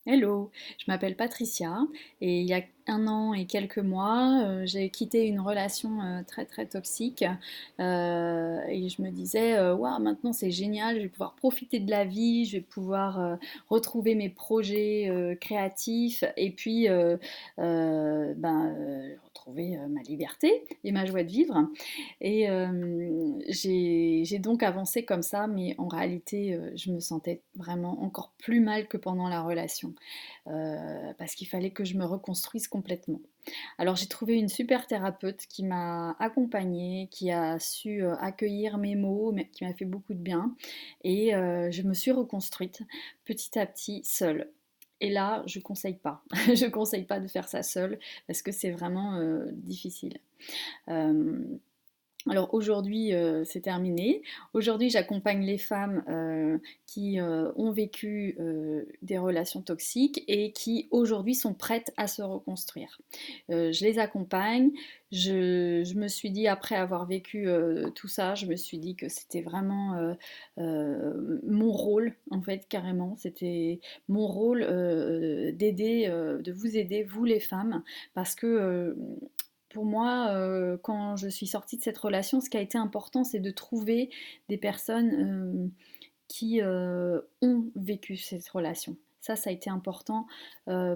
Hello, je m'appelle Patricia et il y a 1 an et quelques mois, j'ai quitté une relation très très toxique et je me disais, waouh, maintenant c'est génial, je vais pouvoir profiter de la vie, je vais pouvoir retrouver mes projets créatifs et puis retrouver ma liberté et ma joie de vivre. Et j'ai donc avancé comme ça, mais en réalité, je me sentais vraiment encore plus mal que pendant la relation, parce qu'il fallait que je me reconstruise complètement. Alors j'ai trouvé une super thérapeute qui m'a accompagnée, qui a su accueillir mes mots, mais qui m'a fait beaucoup de bien, et je me suis reconstruite petit à petit seule. Et là, je conseille pas. Je conseille pas de faire ça seule parce que c'est vraiment difficile. Euh, alors aujourd'hui, c'est terminé. Aujourd'hui, j'accompagne les femmes qui ont vécu des relations toxiques et qui aujourd'hui sont prêtes à se reconstruire. Je les accompagne. Je me suis dit, après avoir vécu tout ça, je me suis dit que c'était vraiment mon rôle, en fait, carrément. C'était mon rôle d'aider, de vous aider, vous les femmes, parce que pour moi, quand je suis sortie de cette relation, ce qui a été important, c'est de trouver des personnes qui ont vécu cette relation. Ça a été important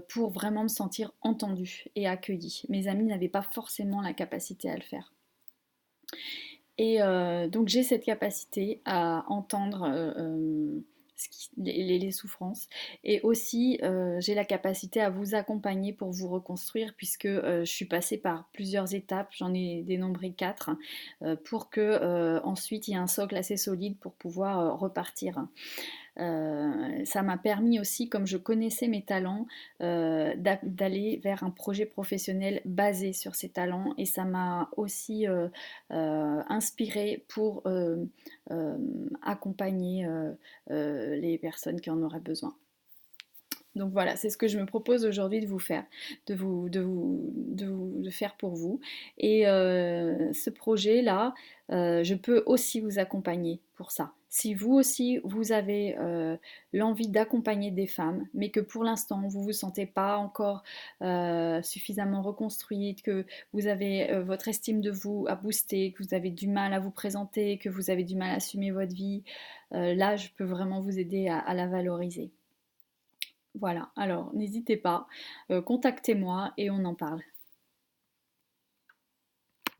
pour vraiment me sentir entendue et accueillie. Mes amis n'avaient pas forcément la capacité à le faire. Et donc j'ai cette capacité à entendre les souffrances. Et aussi, j'ai la capacité à vous accompagner pour vous reconstruire, puisque je suis passée par plusieurs étapes, j'en ai dénombré 4, pour que ensuite il y ait un socle assez solide pour pouvoir repartir. Ça m'a permis aussi, comme je connaissais mes talents, d'aller vers un projet professionnel basé sur ces talents, et ça m'a aussi inspiré pour accompagner les personnes qui en auraient besoin. Donc voilà, c'est ce que je me propose aujourd'hui de vous faire, de faire pour vous. Et ce projet-là, je peux aussi vous accompagner pour ça. Si vous aussi, vous avez l'envie d'accompagner des femmes, mais que pour l'instant, vous ne vous sentez pas encore suffisamment reconstruite, que vous avez votre estime de vous à booster, que vous avez du mal à vous présenter, que vous avez du mal à assumer votre vie, là, je peux vraiment vous aider à la valoriser. Voilà, alors n'hésitez pas, contactez-moi et on en parle.